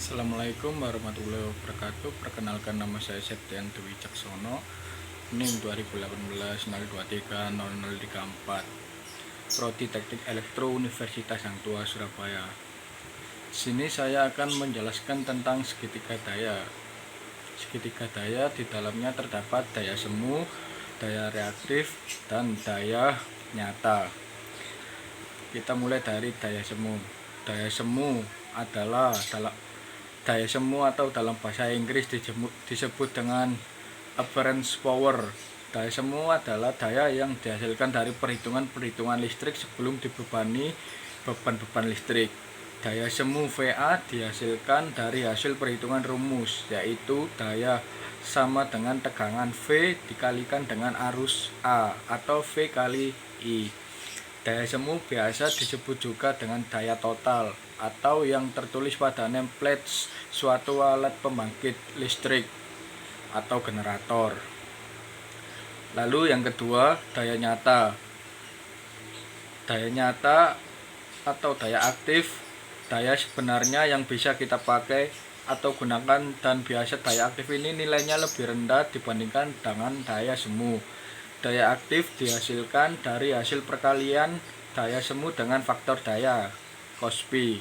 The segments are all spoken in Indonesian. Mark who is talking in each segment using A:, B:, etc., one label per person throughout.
A: Assalamualaikum warahmatullahi wabarakatuh. Perkenalkan, nama saya Septian Dwi Caksono, NIM 2018-023-0034, Prodi Teknik Elektro Universitas Hang Tuah Surabaya. Sini saya akan menjelaskan tentang segitiga daya. Segitiga daya di dalamnya terdapat daya semu, daya reaktif, dan daya nyata. Kita mulai dari daya semu. Daya semu adalah daya semu atau dalam bahasa Inggris disebut dengan apparent power. Daya semu adalah daya yang dihasilkan dari perhitungan listrik sebelum dibebani beban listrik. Daya semu VA dihasilkan dari hasil perhitungan rumus, yaitu daya sama dengan tegangan V dikalikan dengan arus A atau V kali I. Daya semu biasa disebut juga dengan daya total atau yang tertulis pada nameplate suatu alat pembangkit listrik atau generator. Lalu yang kedua, daya nyata. Daya nyata atau daya aktif, daya sebenarnya yang bisa kita pakai atau gunakan, dan biasa daya aktif ini nilainya lebih rendah dibandingkan dengan daya semu. Daya aktif dihasilkan dari hasil perkalian daya semu dengan faktor daya cos pi.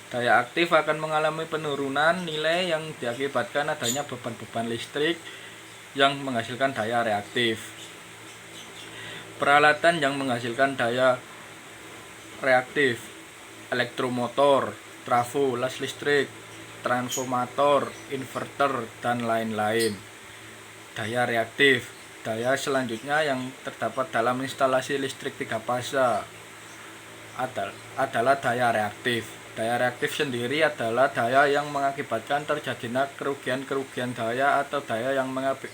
A: Daya aktif akan mengalami penurunan nilai yang diakibatkan adanya beban listrik yang menghasilkan daya reaktif. Peralatan yang menghasilkan daya reaktif: elektromotor, trafo, las listrik, transformator, inverter, dan lain-lain. Daya reaktif, daya selanjutnya yang terdapat dalam instalasi listrik 3 fase adalah daya reaktif. Daya reaktif sendiri adalah daya yang mengakibatkan terjadinya kerugian daya atau daya yang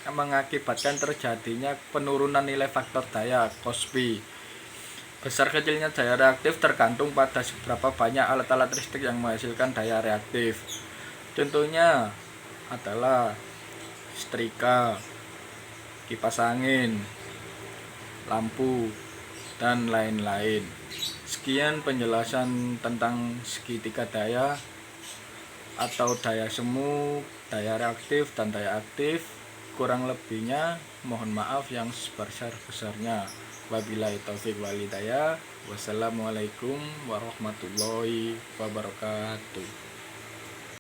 A: mengakibatkan terjadinya penurunan nilai faktor daya cos pi. Besar kecilnya daya reaktif tergantung pada seberapa banyak alat-alat listrik yang menghasilkan daya reaktif. Contohnya adalah setrika, kipas angin, lampu, dan lain-lain. Sekian penjelasan tentang segitiga daya atau daya semu, daya reaktif, dan daya aktif. Kurang lebihnya mohon maaf yang sebesar-besarnya. Wabillahi taufik wal hidayah. Wassalamualaikum warahmatullahi wabarakatuh.